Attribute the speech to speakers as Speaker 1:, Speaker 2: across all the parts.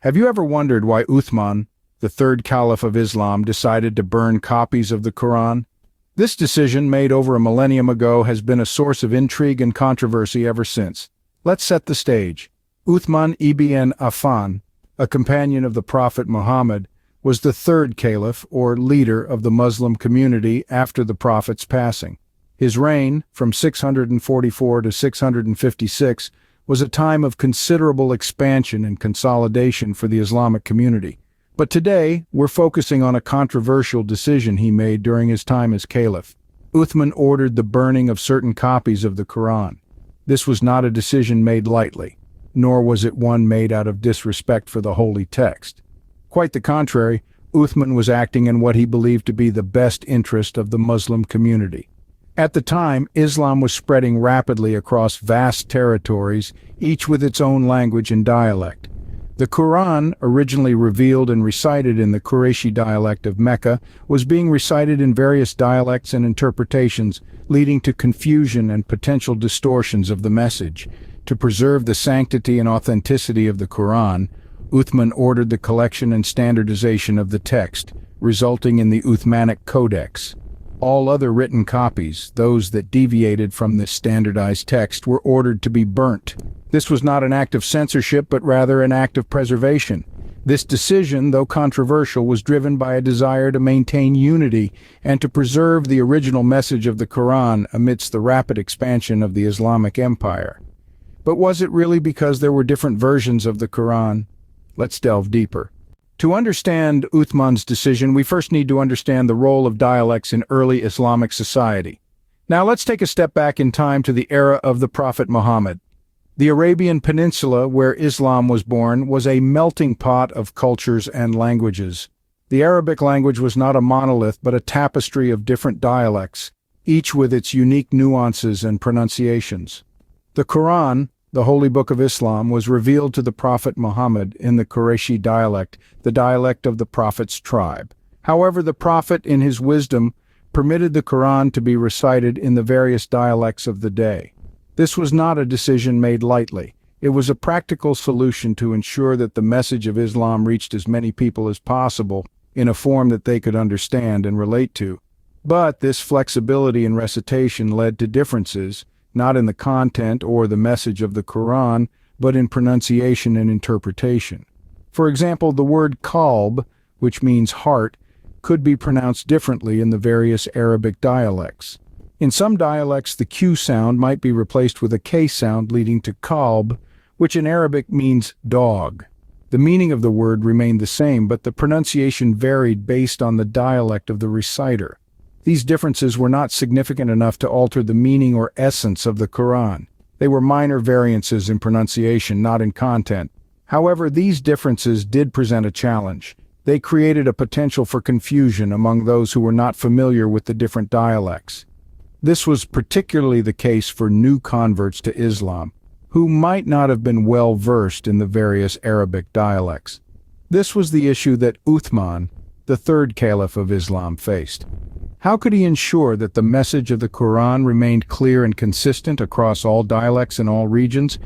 Speaker 1: Have you ever wondered why Uthman, the third Caliph of Islam, decided to burn copies of the Quran? This decision, made over a millennium ago, has been a source of intrigue and controversy ever since. Let's set the stage. Uthman ibn Affan, a companion of the Prophet Muhammad, was the third Caliph, or leader, of the Muslim community after the Prophet's passing. His reign, from 644 to 656, was a time of considerable expansion and consolidation for the Islamic community. But today, we're focusing on a controversial decision he made during his time as Caliph. Uthman ordered the burning of certain copies of the Quran. This was not a decision made lightly, nor was it one made out of disrespect for the holy text. Quite the contrary, Uthman was acting in what he believed to be the best interest of the Muslim community. At the time, Islam was spreading rapidly across vast territories, each with its own language and dialect. The Quran, originally revealed and recited in the Qurayshi dialect of Mecca, was being recited in various dialects and interpretations, leading to confusion and potential distortions of the message. To preserve the sanctity and authenticity of the Quran, Uthman ordered the collection and standardization of the text, resulting in the Uthmanic Codex. All other written copies, those that deviated from this standardized text, were ordered to be burnt. This was not an act of censorship, but rather an act of preservation. This decision, though controversial, was driven by a desire to maintain unity and to preserve the original message of the Quran amidst the rapid expansion of the Islamic Empire. But was it really because there were different versions of the Quran? Let's delve deeper. To understand Uthman's decision, we first need to understand the role of dialects in early Islamic society. Now let's take a step back in time to the era of the Prophet Muhammad. The Arabian Peninsula, where Islam was born, was a melting pot of cultures and languages. The Arabic language was not a monolith, but a tapestry of different dialects, each with its unique nuances and pronunciations. The Quran, the Holy Book of Islam, was revealed to the Prophet Muhammad in the Qurayshi dialect, the dialect of the Prophet's tribe. However, the Prophet, in his wisdom, permitted the Quran to be recited in the various dialects of the day. This was not a decision made lightly. It was a practical solution to ensure that the message of Islam reached as many people as possible in a form that they could understand and relate to. But this flexibility in recitation led to differences, not in the content or the message of the Quran, but in pronunciation and interpretation. For example, the word qalb, which means heart, could be pronounced differently in the various Arabic dialects. In some dialects, the Q sound might be replaced with a K sound, leading to qalb, which in Arabic means dog. The meaning of the word remained the same, but the pronunciation varied based on the dialect of the reciter. These differences were not significant enough to alter the meaning or essence of the Quran. They were minor variances in pronunciation, not in content. However, these differences did present a challenge. They created a potential for confusion among those who were not familiar with the different dialects. This was particularly the case for new converts to Islam, who might not have been well versed in the various Arabic dialects. This was the issue that Uthman, the third Caliph of Islam, faced. How could he ensure that the message of the Quran remained clear and consistent across all dialects and all regions?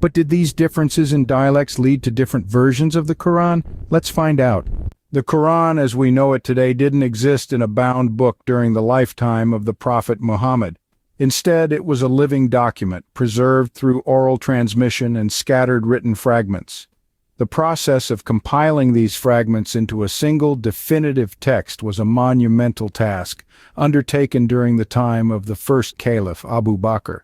Speaker 1: But did these differences in dialects lead to different versions of the Quran? Let's find out. The Quran, as we know it today, didn't exist in a bound book during the lifetime of the Prophet Muhammad. Instead, it was a living document, preserved through oral transmission and scattered written fragments. The process of compiling these fragments into a single definitive text was a monumental task, undertaken during the time of the first Caliph, Abu Bakr.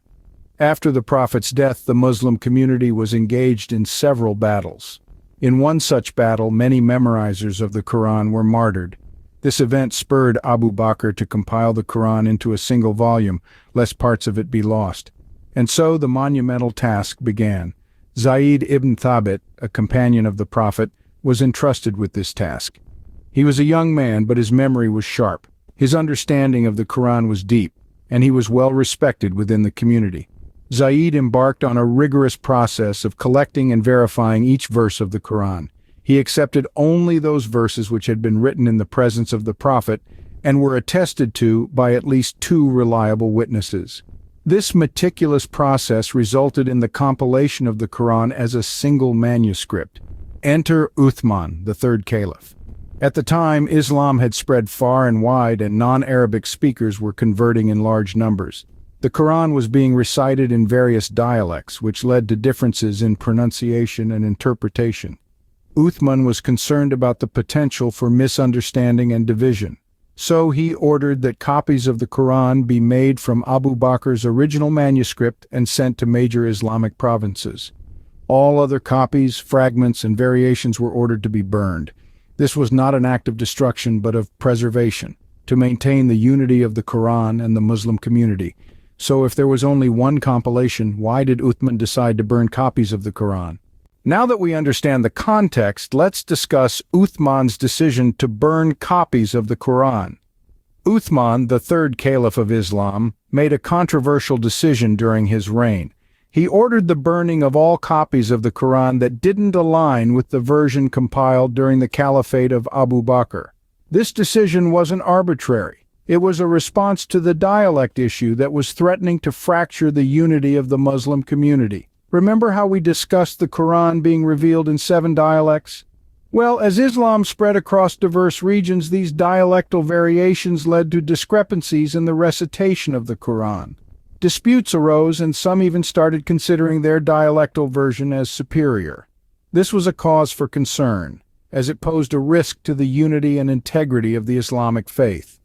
Speaker 1: After the Prophet's death, the Muslim community was engaged in several battles. In one such battle, many memorizers of the Quran were martyred. This event spurred Abu Bakr to compile the Quran into a single volume, lest parts of it be lost. And so the monumental task began. Zayd ibn Thabit, a companion of the Prophet, was entrusted with this task. He was a young man, but his memory was sharp. His understanding of the Quran was deep, and he was well respected within the community. Zayd embarked on a rigorous process of collecting and verifying each verse of the Quran. He accepted only those verses which had been written in the presence of the Prophet and were attested to by at least 2 reliable witnesses. This meticulous process resulted in the compilation of the Quran as a single manuscript. Enter Uthman, the third Caliph. At the time, Islam had spread far and wide and non-Arabic speakers were converting in large numbers. The Quran was being recited in various dialects, which led to differences in pronunciation and interpretation. Uthman was concerned about the potential for misunderstanding and division. So he ordered that copies of the Quran be made from Abu Bakr's original manuscript and sent to major Islamic provinces. All other copies, fragments, and variations were ordered to be burned. This was not an act of destruction but of preservation, to maintain the unity of the Quran and the Muslim community. So if there was only one compilation, why did Uthman decide to burn copies of the Quran? Now that we understand the context, let's discuss Uthman's decision to burn copies of the Quran. Uthman, the third Caliph of Islam, made a controversial decision during his reign. He ordered the burning of all copies of the Quran that didn't align with the version compiled during the Caliphate of Abu Bakr. This decision wasn't arbitrary. It was a response to the dialect issue that was threatening to fracture the unity of the Muslim community. Remember how we discussed the Quran being revealed in 7 dialects? Well, as Islam spread across diverse regions, these dialectal variations led to discrepancies in the recitation of the Quran. Disputes arose and some even started considering their dialectal version as superior. This was a cause for concern, as it posed a risk to the unity and integrity of the Islamic faith.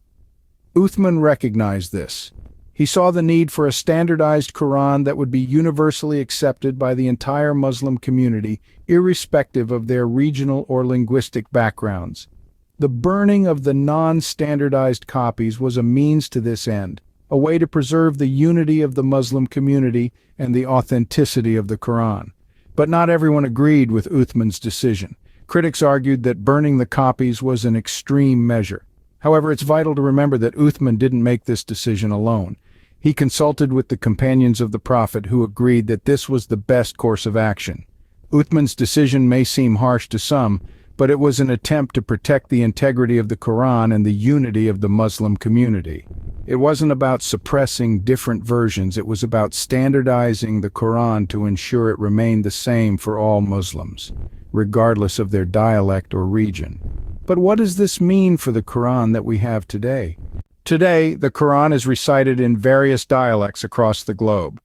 Speaker 1: Uthman recognized this. He saw the need for a standardized Quran that would be universally accepted by the entire Muslim community, irrespective of their regional or linguistic backgrounds. The burning of the non-standardized copies was a means to this end, a way to preserve the unity of the Muslim community and the authenticity of the Quran. But not everyone agreed with Uthman's decision. Critics argued that burning the copies was an extreme measure. However, it's vital to remember that Uthman didn't make this decision alone. He consulted with the companions of the Prophet who agreed that this was the best course of action. Uthman's decision may seem harsh to some, but it was an attempt to protect the integrity of the Quran and the unity of the Muslim community. It wasn't about suppressing different versions, it was about standardizing the Quran to ensure it remained the same for all Muslims, regardless of their dialect or region. But what does this mean for the Quran that we have today? Today, the Quran is recited in various dialects across the globe.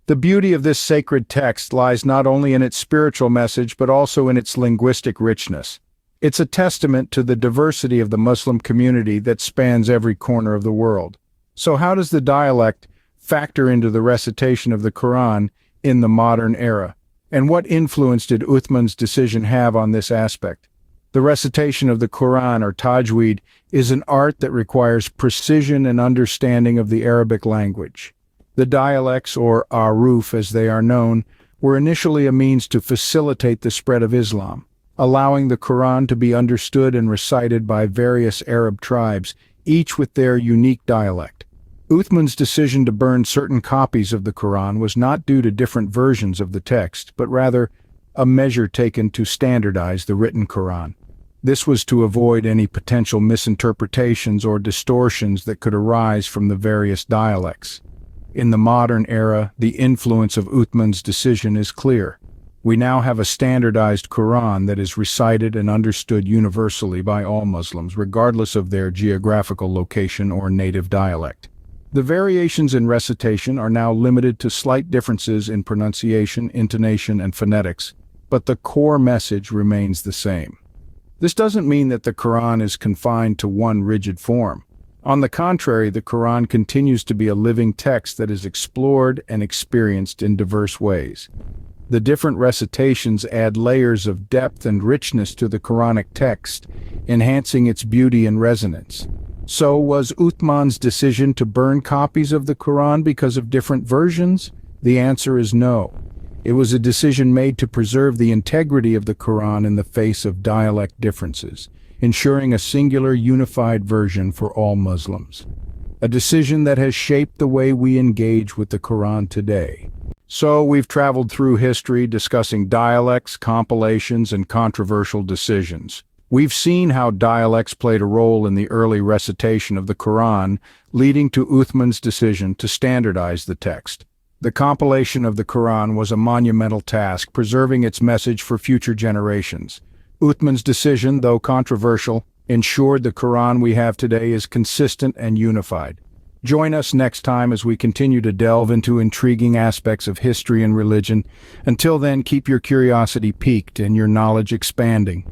Speaker 1: The beauty of this sacred text lies not only in its spiritual message but also in its linguistic richness. It's a testament to the diversity of the Muslim community that spans every corner of the world. So how does the dialect factor into the recitation of the Quran in the modern era? And what influence did Uthman's decision have on this aspect? The recitation of the Quran, or tajweed, is an art that requires precision and understanding of the Arabic language. The dialects, or aruf as they are known, were initially a means to facilitate the spread of Islam, allowing the Quran to be understood and recited by various Arab tribes, each with their unique dialect. Uthman's decision to burn certain copies of the Quran was not due to different versions of the text, but rather a measure taken to standardize the written Quran. This was to avoid any potential misinterpretations or distortions that could arise from the various dialects. In the modern era, the influence of Uthman's decision is clear. We now have a standardized Quran that is recited and understood universally by all Muslims, regardless of their geographical location or native dialect. The variations in recitation are now limited to slight differences in pronunciation, intonation, and phonetics, but the core message remains the same. This doesn't mean that the Quran is confined to one rigid form. On the contrary, the Quran continues to be a living text that is explored and experienced in diverse ways. The different recitations add layers of depth and richness to the Quranic text, enhancing its beauty and resonance. So, was Uthman's decision to burn copies of the Quran because of different versions? The answer is no. It was a decision made to preserve the integrity of the Quran in the face of dialect differences, ensuring a singular unified version for all Muslims. A decision that has shaped the way we engage with the Quran today. So we've traveled through history discussing dialects, compilations, and controversial decisions. We've seen how dialects played a role in the early recitation of the Quran, leading to Uthman's decision to standardize the text. The compilation of the Quran was a monumental task, preserving its message for future generations. Uthman's decision, though controversial, ensured the Quran we have today is consistent and unified. Join us next time as we continue to delve into intriguing aspects of history and religion. Until then, keep your curiosity piqued and your knowledge expanding.